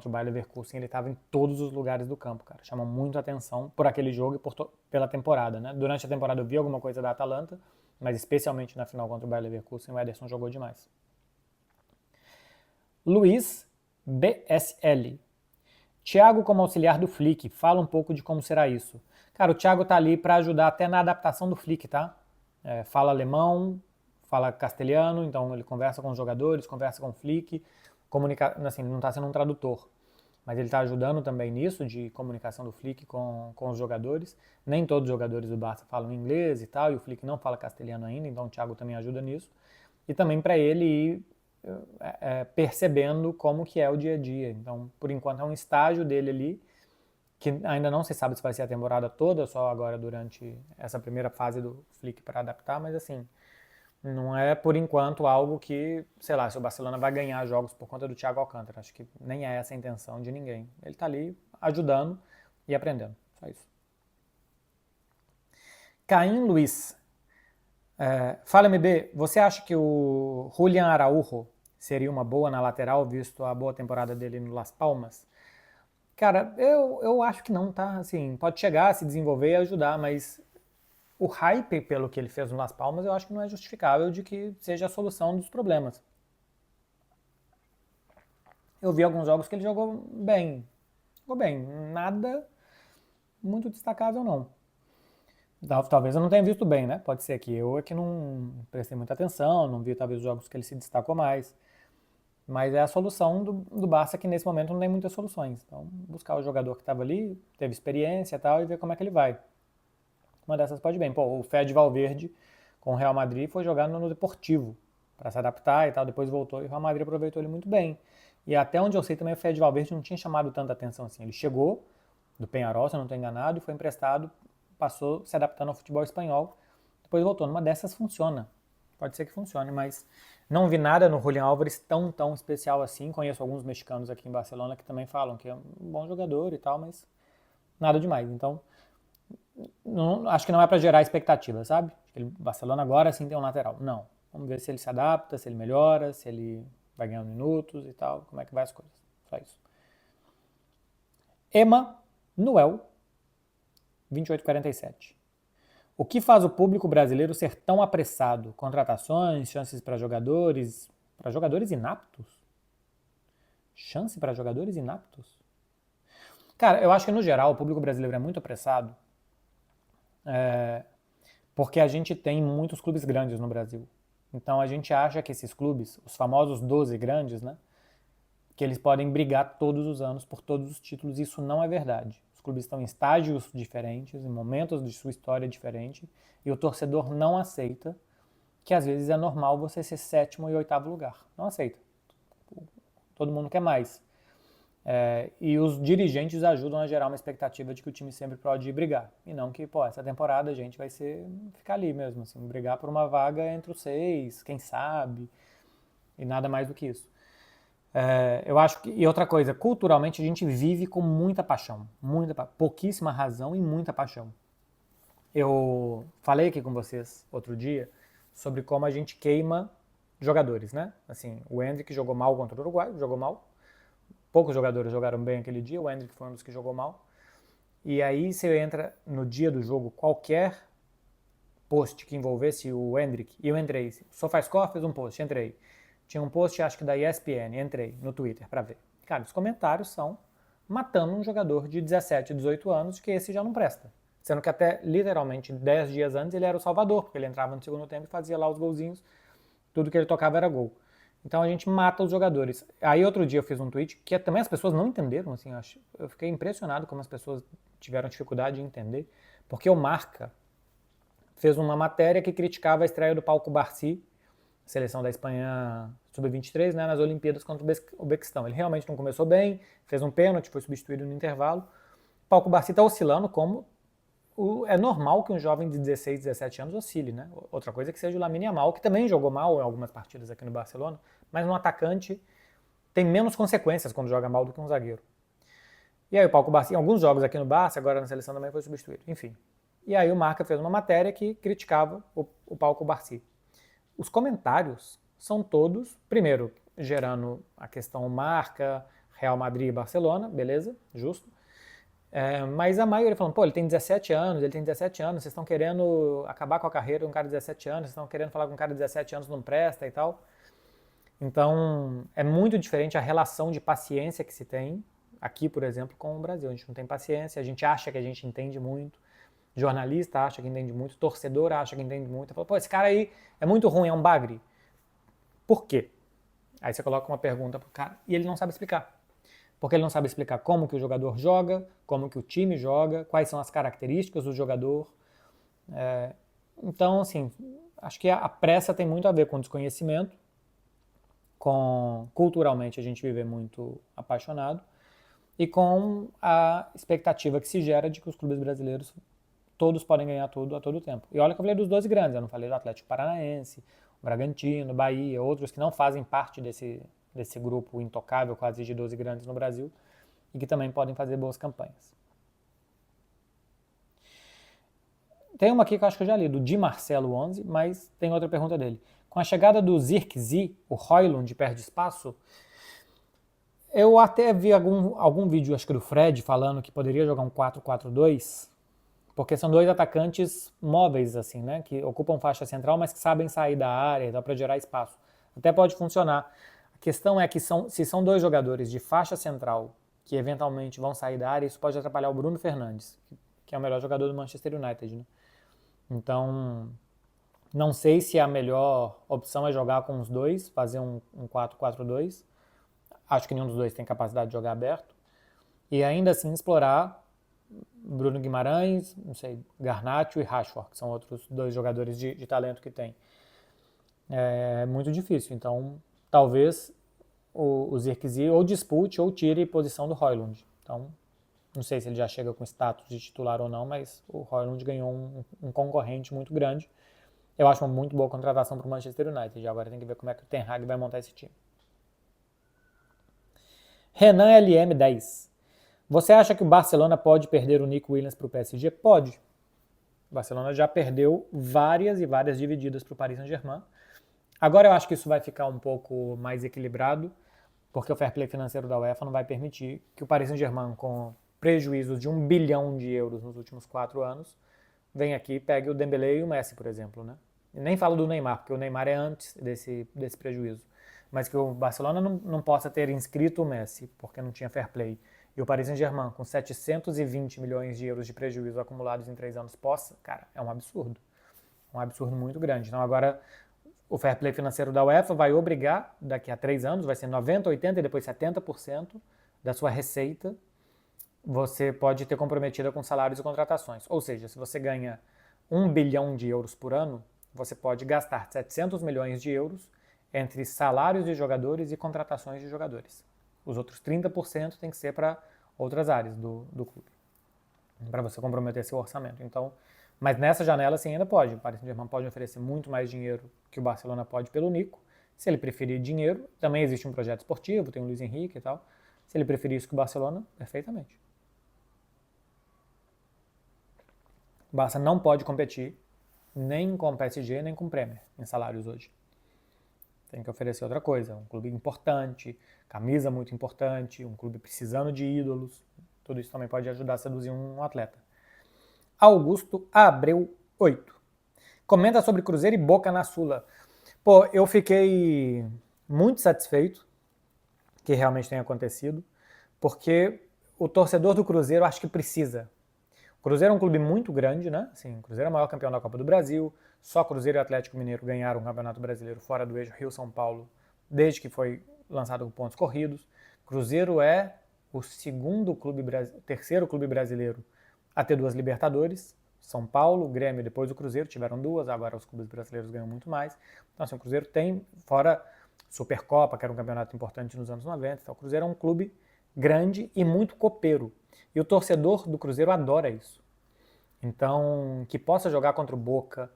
o Bayer Leverkusen, ele estava em todos os lugares do campo, cara. Chama muito atenção por aquele jogo e pela temporada, né? Durante a temporada eu vi alguma coisa da Atalanta, mas especialmente na final contra o Bayer Leverkusen, o Ederson jogou demais. Luiz BSL. Thiago como auxiliar do Flick, fala um pouco de como será isso. Cara, o Thiago tá ali para ajudar até na adaptação do Flick, tá? Fala alemão, fala castelhano, então ele conversa com os jogadores, conversa com o Flick, assim, não está sendo um tradutor, mas ele está ajudando também nisso, de comunicação do Flick com os jogadores. Nem todos os jogadores do Barça falam inglês e tal, e o Flick não fala castelhano ainda, então o Thiago também ajuda nisso. E também para ele ir percebendo como que é o dia a dia. Então, por enquanto, é um estágio dele ali, que ainda não se sabe se vai ser a temporada toda, só agora durante essa primeira fase do Flick para adaptar, mas assim, não é por enquanto algo que, sei lá, se o Barcelona vai ganhar jogos por conta do Thiago Alcântara. Acho que nem é essa a intenção de ninguém. Ele tá ali ajudando e aprendendo. Só isso. Caim Luiz. Fala, MB, você acha que o Julián Araújo seria uma boa na lateral, visto a boa temporada dele no Las Palmas? Cara, eu acho que não, tá? Assim, pode chegar, se desenvolver e ajudar, mas o hype pelo que ele fez no Las Palmas eu acho que não é justificável de que seja a solução dos problemas. Eu vi alguns jogos que ele jogou bem. Jogou bem, nada muito destacável não. Talvez eu não tenha visto bem, né? Pode ser que eu é que não prestei muita atenção, não vi talvez os jogos que ele se destacou mais. Mas é a solução do Barça que nesse momento não tem muitas soluções. Então, buscar o jogador que estava ali, teve experiência e tal, e ver como é que ele vai. Uma dessas pode ir bem. Pô, o Fede Valverde com o Real Madrid foi jogar no Deportivo para se adaptar e tal, depois voltou e o Real Madrid aproveitou ele muito bem. E até onde eu sei também o Fede Valverde não tinha chamado tanta atenção assim. Ele chegou do Peñarol, se eu não estou enganado, e foi emprestado, passou se adaptando ao futebol espanhol, depois voltou. Numa dessas funciona. Pode ser que funcione, mas não vi nada no Julián Álvares tão especial assim. Conheço alguns mexicanos aqui em Barcelona que também falam que é um bom jogador e tal, mas nada demais. Então, não, acho que não é para gerar expectativa, sabe? O Barcelona agora sim tem um lateral. Não. Vamos ver se ele se adapta, se ele melhora, se ele vai ganhando minutos e tal, como é que vai as coisas. Só isso. Emma Noel, 2847. O que faz o público brasileiro ser tão apressado? Contratações, chances para jogadores inaptos? Chance para jogadores inaptos? Cara, eu acho que no geral o público brasileiro é muito apressado porque a gente tem muitos clubes grandes no Brasil. Então a gente acha que esses clubes, os famosos 12 grandes, né, que eles podem brigar todos os anos por todos os títulos. Isso não é verdade. Os clubes estão em estágios diferentes, em momentos de sua história diferente, e o torcedor não aceita que às vezes é normal você ser sétimo e oitavo lugar. Não aceita. Todo mundo quer mais. E os dirigentes ajudam a gerar uma expectativa de que o time sempre pode brigar. E não que, pô, essa temporada a gente vai ficar ali mesmo, assim, brigar por uma vaga entre os 6, quem sabe, e nada mais do que isso. Eu acho que, e outra coisa, culturalmente a gente vive com muita paixão, pouquíssima razão e muita paixão. Eu falei aqui com vocês outro dia sobre como a gente queima jogadores, né? Assim, o Endrick jogou mal contra o Uruguai, jogou mal. Poucos jogadores jogaram bem aquele dia, o Endrick foi um dos que jogou mal. E aí você entra no dia do jogo, qualquer post que envolvesse o Endrick, e eu entrei, o SofaScore fez um post, entrei. Tinha um post, acho que da ESPN, entrei no Twitter para ver. Cara, os comentários são matando um jogador de 17, 18 anos, que esse já não presta. Sendo que até, literalmente, 10 dias antes ele era o salvador, porque ele entrava no segundo tempo e fazia lá os golzinhos, tudo que ele tocava era gol. Então a gente mata os jogadores. Aí outro dia eu fiz um tweet que também as pessoas não entenderam, assim, eu fiquei impressionado como as pessoas tiveram dificuldade de entender, porque o Marca fez uma matéria que criticava a estreia do Pau Cubarsí, seleção da Espanha sub-23, né, nas Olimpíadas contra o Uzbequistão. Ele realmente não começou bem, fez um pênalti, foi substituído no intervalo. O Pau Cubarsí está oscilando como é normal que um jovem de 16, 17 anos oscile, né? Outra coisa é que seja o Lamine Yamal, que também jogou mal em algumas partidas aqui no Barcelona, mas no atacante tem menos consequências quando joga mal do que um zagueiro. E aí o Pau Cubarsí, em alguns jogos aqui no Barça, agora na seleção também foi substituído, enfim. E aí o Marca fez uma matéria que criticava o Pau Cubarsí. Os comentários são todos, primeiro, gerando a questão Marca, Real Madrid e Barcelona, beleza, justo. Mas a maioria falando, pô, ele tem 17 anos, vocês estão querendo acabar com a carreira de um cara de 17 anos, vocês estão querendo falar que um cara de 17 anos não presta e tal. Então, é muito diferente a relação de paciência que se tem aqui, por exemplo, com o Brasil. A gente não tem paciência, a gente acha que a gente entende muito, jornalista acha que entende muito, torcedor acha que entende muito. Fala, pô, esse cara aí é muito ruim, é um bagre. Por quê? Aí você coloca uma pergunta pro cara e ele não sabe explicar. Porque ele não sabe explicar como que o jogador joga, como que o time joga, quais são as características do jogador. Então, assim, acho que a pressa tem muito a ver com desconhecimento, com culturalmente a gente viver muito apaixonado e com a expectativa que se gera de que os clubes brasileiros todos podem ganhar tudo a todo tempo. E olha que eu falei dos 12 grandes, eu não falei do Atlético Paranaense, o Bragantino, Bahia, outros que não fazem parte desse grupo intocável quase de 12 grandes no Brasil e que também podem fazer boas campanhas. Tem uma aqui que eu acho que eu já li, do Di Marcelo 11, mas tem outra pergunta dele. Com a chegada do Zirkzee, o Højlund perde espaço. Eu até vi algum vídeo, acho que do Fred, falando que poderia jogar um 4-4-2, porque são dois atacantes móveis, assim, né? Que ocupam faixa central, mas que sabem sair da área, dá para gerar espaço. Até pode funcionar. A questão é que se são dois jogadores de faixa central que eventualmente vão sair da área, isso pode atrapalhar o Bruno Fernandes, que é o melhor jogador do Manchester United, né? Então, não sei se a melhor opção é jogar com os dois, fazer um 4-4-2. Acho que nenhum dos dois tem capacidade de jogar aberto. E ainda assim explorar Bruno Guimarães, não sei, Garnacho e Rashford, que são outros dois jogadores de talento que tem. É muito difícil, então talvez o Zirkzee ou dispute ou tire posição do Højlund. Então, não sei se ele já chega com status de titular ou não, mas o Højlund ganhou um concorrente muito grande. Eu acho uma muito boa contratação para o Manchester United. Agora tem que ver como é que o Ten Hag vai montar esse time. Renan LM10. Você acha que o Barcelona pode perder o Nico Williams para o PSG? Pode. O Barcelona já perdeu várias e várias divididas para o Paris Saint-Germain. Agora eu acho que isso vai ficar um pouco mais equilibrado, porque o fair play financeiro da UEFA não vai permitir que o Paris Saint-Germain, com prejuízos de 1 bilhão de euros nos últimos 4 anos, venha aqui e pegue o Dembélé e o Messi, por exemplo, né? E nem falo do Neymar, porque o Neymar é antes desse prejuízo. Mas que o Barcelona não possa ter inscrito o Messi, porque não tinha fair play, e o Paris Saint-Germain, com 720 milhões de euros de prejuízo acumulados em 3 anos, possa, cara, é um absurdo. Um absurdo muito grande. Então agora o fair play financeiro da UEFA vai obrigar, daqui a 3 anos, vai ser 90%, 80% e depois 70% da sua receita você pode ter comprometida com salários e contratações. Ou seja, se você ganha 1 bilhão de euros por ano, você pode gastar 700 milhões de euros entre salários de jogadores e contratações de jogadores. Os outros 30% tem que ser para outras áreas do clube, para você comprometer seu orçamento. Então, mas nessa janela sim ainda pode. O Paris Saint-Germain pode oferecer muito mais dinheiro que o Barcelona pode pelo Nico. Se ele preferir dinheiro, também existe um projeto esportivo, tem o Luiz Henrique e tal. Se ele preferir isso que o Barcelona, perfeitamente. O Barça não pode competir nem com o PSG, nem com o Premier em salários hoje. Tem que oferecer outra coisa, um clube importante, camisa muito importante, um clube precisando de ídolos. Tudo isso também pode ajudar a seduzir um atleta. Augusto Abreu 8. Comenta sobre Cruzeiro e Boca na Sula. Pô, eu fiquei muito satisfeito que realmente tenha acontecido, porque o torcedor do Cruzeiro acho que precisa. O Cruzeiro é um clube muito grande, né? Assim, o Cruzeiro é o maior campeão da Copa do Brasil, só Cruzeiro e Atlético Mineiro ganharam o Campeonato Brasileiro fora do eixo Rio-São Paulo desde que foi lançado com pontos corridos. Cruzeiro é o terceiro clube brasileiro a ter 2 Libertadores. São Paulo, Grêmio, depois o Cruzeiro tiveram 2, agora os clubes brasileiros ganham muito mais. Então assim, o Cruzeiro tem, fora Supercopa, que era um campeonato importante nos anos 90, então, o Cruzeiro é um clube grande e muito copeiro. E o torcedor do Cruzeiro adora isso. Então, que possa jogar contra o Boca,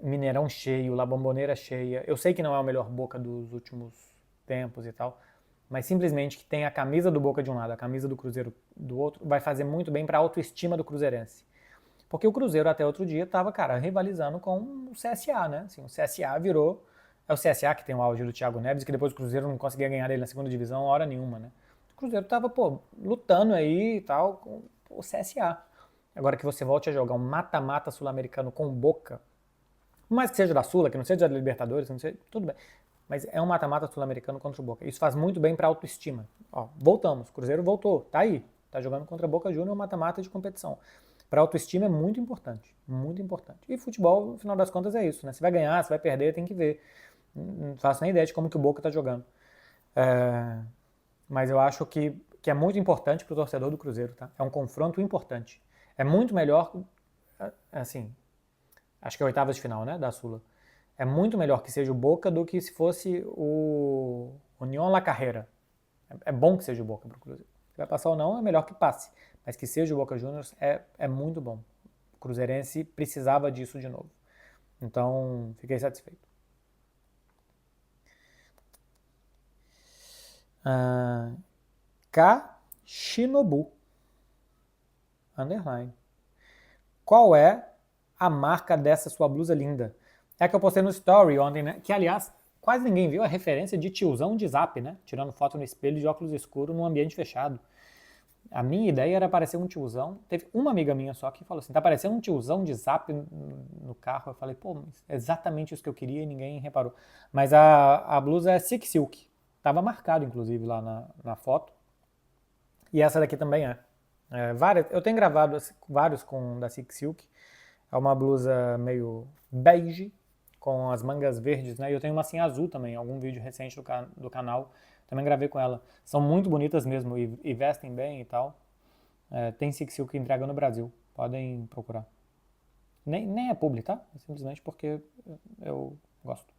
Mineirão cheio, La Bombonera cheia. Eu sei que não é o melhor Boca dos últimos tempos e tal, mas simplesmente que tem a camisa do Boca de um lado, a camisa do Cruzeiro do outro, vai fazer muito bem para a autoestima do cruzeirense. Porque o Cruzeiro até outro dia estava, cara, rivalizando com o CSA, né? Assim, o CSA virou... É o CSA que tem o auge do Thiago Neves, que depois o Cruzeiro não conseguia ganhar dele na segunda divisão hora nenhuma, né? O Cruzeiro tava, pô, lutando aí e tal com o CSA. Agora que você volte a jogar um mata-mata sul-americano com o Boca, por mais que seja da Sula, que não seja da Libertadores, não seja, tudo bem. Mas é um mata-mata sul-americano contra o Boca. Isso faz muito bem para a autoestima. Ó, voltamos, o Cruzeiro voltou, tá aí. Tá jogando contra a Boca Juniors, um mata-mata de competição. Para a autoestima é muito importante, muito importante. E futebol, no final das contas, é isso, né? Se vai ganhar, se vai perder, tem que ver. Não faço nem ideia de como que o Boca tá jogando. Mas eu acho que é muito importante para o torcedor do Cruzeiro, tá? É um confronto importante. É muito melhor, assim, acho que é oitavas de final, né, da Sula. É muito melhor que seja o Boca do que se fosse o União La Carreira. É bom que seja o Boca para o Cruzeiro. Se vai passar ou não, é melhor que passe. Mas que seja o Boca Juniors é muito bom. O cruzeirense precisava disso de novo. Então, fiquei satisfeito. K. Shinobu. Underline. Qual é a marca dessa sua blusa linda? É que eu postei no story ontem, né? Que, aliás, quase ninguém viu a referência de tiozão de Zap, né? Tirando foto no espelho de óculos escuros num ambiente fechado. A minha ideia era parecer um tiozão. Teve uma amiga minha só que falou assim, tá parecendo um tiozão de Zap no carro. Eu falei, pô, é exatamente isso que eu queria e ninguém reparou. Mas a blusa é Sick Silk. Tava marcado, inclusive, lá na foto. E essa daqui também é. Eu tenho gravado vários com da Sick Silk. É uma blusa meio beige, com as mangas verdes, né? E eu tenho uma assim azul também, algum vídeo recente do canal. Também gravei com ela. São muito bonitas mesmo e vestem bem e tal. Tem Sick Silk entrega no Brasil. Podem procurar. Nem é publi, tá? É simplesmente porque eu gosto.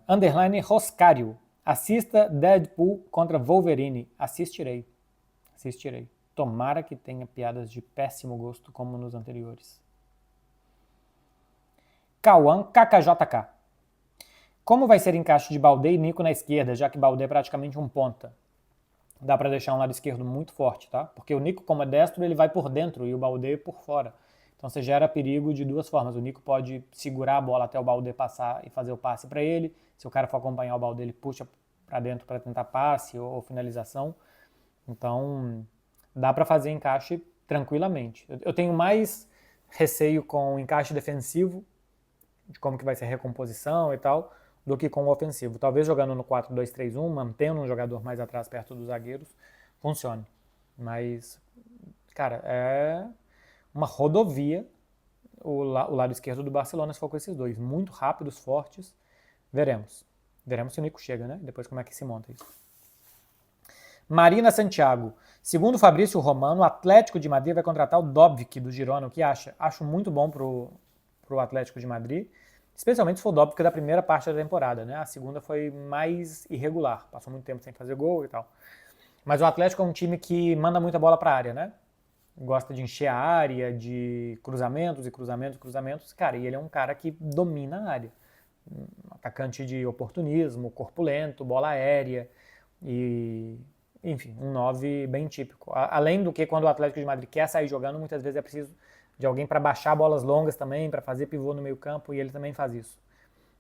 Underline Roscario. Assista Deadpool contra Wolverine. Assistirei. Tomara que tenha piadas de péssimo gosto como nos anteriores. Cauã KKJK. Como vai ser encaixe de Baldé e Nico na esquerda, já que Baldé é praticamente um ponta? Dá para deixar um lado esquerdo muito forte, tá? Porque o Nico, como é destro, ele vai por dentro e o Baldé por fora. Então você gera perigo de duas formas. O Nico pode segurar a bola até o Baldé passar e fazer o passe para ele. Se o cara for acompanhar o Baldé, ele puxa para dentro para tentar passe ou finalização. Então dá para fazer encaixe tranquilamente. Eu tenho mais receio com o encaixe defensivo, de como que vai ser a recomposição e tal, do que com o ofensivo. Talvez jogando no 4-2-3-1, mantendo um jogador mais atrás perto dos zagueiros, funcione. Mas, cara, é uma rodovia o lado esquerdo do Barcelona se for com esses dois. Muito rápidos, fortes. Veremos. Veremos se o Nico chega, né? Depois como é que se monta isso. Marina Santiago. Segundo Fabrício Romano, o Atlético de Madrid vai contratar o Dobbik do Girona. O que acha? Acho muito bom pro Atlético de Madrid. Especialmente se for o Dobbik da primeira parte da temporada, né? A segunda foi mais irregular. Passou muito tempo sem fazer gol e tal. Mas o Atlético é um time que manda muita bola para a área, né? Gosta de encher a área, de cruzamentos e cruzamentos. Cara, e ele é um cara que domina a área. Um atacante de oportunismo, corpo lento, bola aérea e, enfim, um 9 bem típico. Além do que, quando o Atlético de Madrid quer sair jogando, muitas vezes é preciso de alguém para baixar bolas longas também, para fazer pivô no meio campo, e ele também faz isso.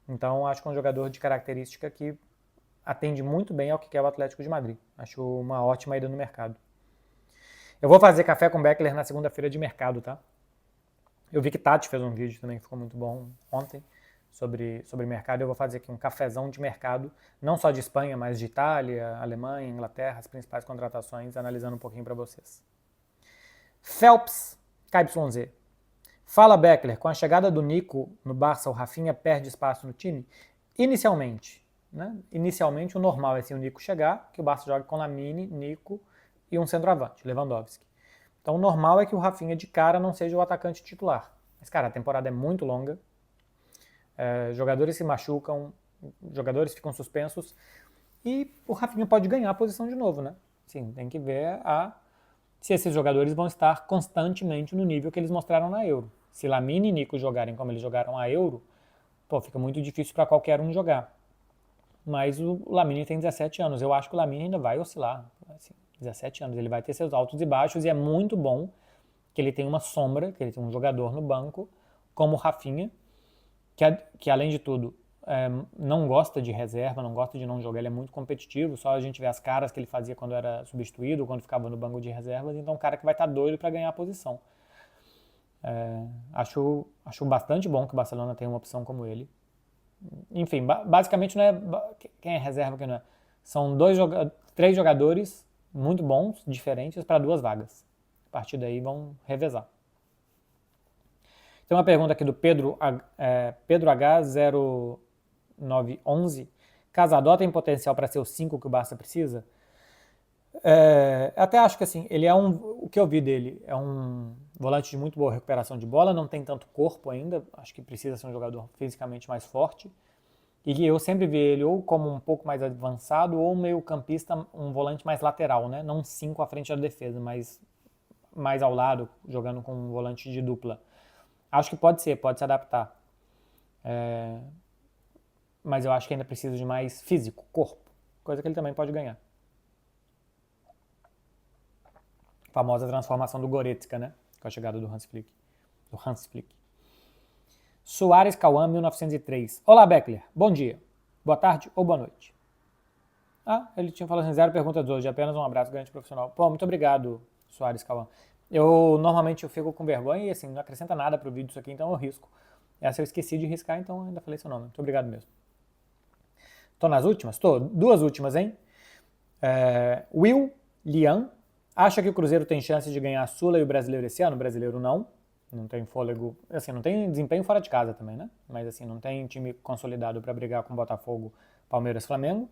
Então, acho que é um jogador de característica que atende muito bem ao que quer o Atlético de Madrid. Acho uma ótima ida no mercado. Eu vou fazer café com Beckler na segunda-feira de mercado, tá? Eu vi que Tati fez um vídeo também que ficou muito bom ontem sobre mercado. Eu vou fazer aqui um cafezão de mercado, não só de Espanha, mas de Itália, Alemanha, Inglaterra, as principais contratações, analisando um pouquinho para vocês. Phelps, KYZ. Fala, Beckler, com a chegada do Nico no Barça, o Rafinha perde espaço no time? Inicialmente, né? Inicialmente o normal é assim, o Nico chegar, que o Barça joga com Lamine, Nico e um centroavante, Lewandowski. Então o normal é que o Rafinha de cara não seja o atacante titular. Mas, cara, a temporada é muito longa, jogadores se machucam, jogadores ficam suspensos e o Rafinha pode ganhar a posição de novo, né? Sim, tem que ver se esses jogadores vão estar constantemente no nível que eles mostraram na Euro. Se Lamine e Nico jogarem como eles jogaram a Euro, pô, fica muito difícil para qualquer um jogar. Mas o Lamine tem 17 anos. Eu acho que o Lamine ainda vai oscilar. Assim, 17 anos, ele vai ter seus altos e baixos e é muito bom que ele tenha uma sombra, que ele tenha um jogador no banco, como o Rafinha, que além de tudo não gosta de reserva, não gosta de não jogar, ele é muito competitivo, só a gente vê as caras que ele fazia quando era substituído, quando ficava no banco de reservas, então é um cara que vai estar doido para ganhar a posição. Acho bastante bom que o Barcelona tenha uma opção como ele. Enfim, basicamente não é quem é reserva, quem não é. São 3 jogadores muito bons, diferentes, para 2 vagas. A partir daí vão revezar. Tem uma pergunta aqui do Pedro H0911. Casadó tem potencial para ser o 5 que o Barça precisa? Até acho que assim, ele é o que eu vi dele, é um volante de muito boa recuperação de bola, não tem tanto corpo ainda, acho que precisa ser um jogador fisicamente mais forte. E eu sempre vi ele ou como um pouco mais avançado ou meio campista, um volante mais lateral, né? Não 5 à frente da defesa, mas mais ao lado, jogando com um volante de dupla. Acho que pode se adaptar. Mas eu acho que ainda precisa de mais físico, corpo, coisa que ele também pode ganhar. A famosa transformação do Goretzka, né? Com a chegada do Hans Flick. Soares Cauã, 1903. Olá, Beckler. Bom dia, boa tarde ou boa noite. Ah, ele tinha falado assim, 0 perguntas hoje, apenas um abraço, grande profissional. Pô, muito obrigado, Soares Cauã. Normalmente eu fico com vergonha e assim, não acrescenta nada pro vídeo isso aqui, então eu risco. Essa eu esqueci de riscar, então ainda falei seu nome. Muito obrigado mesmo. Tô nas últimas? Tô. 2 últimas, hein? Will Lian acha que o Cruzeiro tem chance de ganhar a Sula e o Brasileiro esse ano? O Brasileiro não. Não tem fôlego. Assim, não tem desempenho fora de casa também, né? Mas assim, não tem time consolidado para brigar com Botafogo, Palmeiras, Flamengo.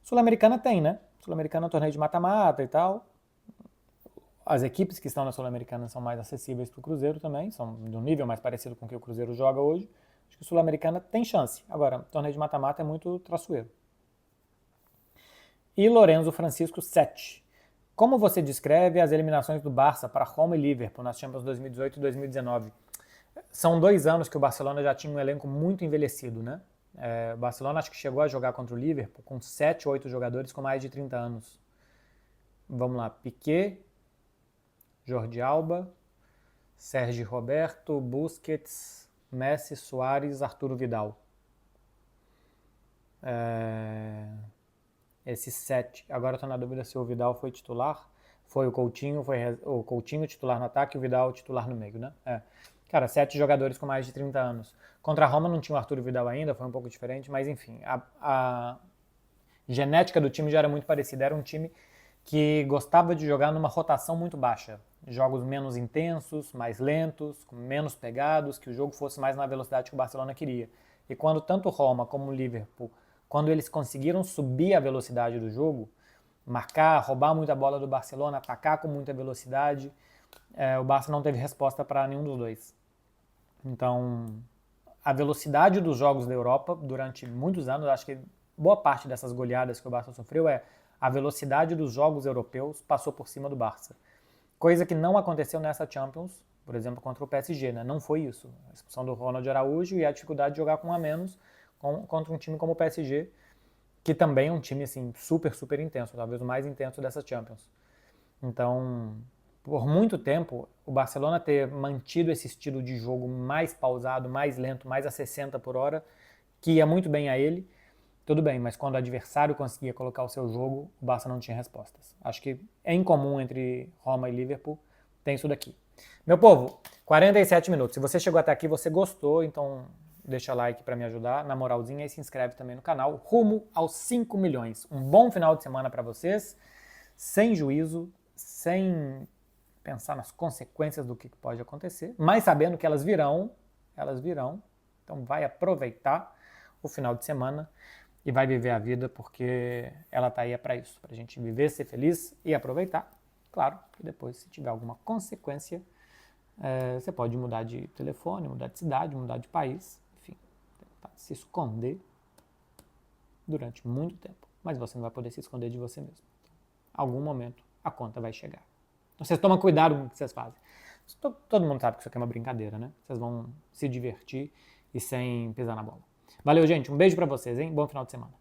Sul-Americana tem, né? Sul-Americana é um torneio de mata-mata e tal. As equipes que estão na Sul-Americana são mais acessíveis para o Cruzeiro também, são de um nível mais parecido com o que o Cruzeiro joga hoje. Acho que a Sul-Americana tem chance. Agora, o torneio de mata-mata é muito traiçoeiro. E Lorenzo Francisco 7. Como você descreve as eliminações do Barça para Roma e Liverpool nas Champions 2018 e 2019? São 2 anos que o Barcelona já tinha um elenco muito envelhecido, né? O Barcelona acho que chegou a jogar contra o Liverpool com 7 ou 8 jogadores com mais de 30 anos. Vamos lá, Piqué, Jordi Alba, Sergi Roberto, Busquets, Messi, Suárez, Arturo Vidal. Esses 7. Agora estou na dúvida se o Vidal foi titular. Foi o Coutinho titular no ataque e o Vidal titular no meio, né? Cara, 7 jogadores com mais de 30 anos. Contra a Roma não tinha o Arturo Vidal ainda, foi um pouco diferente, mas enfim, a genética do time já era muito parecida. Era um time que gostava de jogar numa rotação muito baixa. Jogos menos intensos, mais lentos, com menos pegados, que o jogo fosse mais na velocidade que o Barcelona queria. E quando tanto Roma como o Liverpool, quando eles conseguiram subir a velocidade do jogo, marcar, roubar muita bola do Barcelona, atacar com muita velocidade, o Barça não teve resposta para nenhum dos dois. Então, a velocidade dos jogos da Europa durante muitos anos, acho que boa parte dessas goleadas que o Barça sofreu a velocidade dos jogos europeus passou por cima do Barça. Coisa que não aconteceu nessa Champions, por exemplo, contra o PSG, né? Não foi isso. A expulsão do Ronald Araújo e a dificuldade de jogar com um a menos contra um time como o PSG, que também é um time assim, super, super intenso, talvez o mais intenso dessa Champions. Então, por muito tempo, o Barcelona ter mantido esse estilo de jogo mais pausado, mais lento, mais a 60 por hora, que ia muito bem a ele, tudo bem, mas quando o adversário conseguia colocar o seu jogo, o Barça não tinha respostas. Acho que é incomum entre Roma e Liverpool, tem isso daqui. Meu povo, 47 minutos. Se você chegou até aqui, você gostou, então deixa like para me ajudar, na moralzinha, e se inscreve também no canal, rumo aos 5 milhões. Um bom final de semana para vocês, sem juízo, sem pensar nas consequências do que pode acontecer, mas sabendo que elas virão, então vai aproveitar o final de semana e vai viver a vida, porque ela tá aí para isso, pra gente viver, ser feliz e aproveitar. Claro que depois, se tiver alguma consequência, você pode mudar de telefone, mudar de cidade, mudar de país, enfim, tentar se esconder durante muito tempo. Mas você não vai poder se esconder de você mesmo. Em algum momento, a conta vai chegar. Então vocês tomam cuidado com o que vocês fazem. Todo mundo sabe que isso aqui é uma brincadeira, né? Vocês vão se divertir e sem pisar na bola. Valeu, gente. Um beijo pra vocês, hein? Bom final de semana.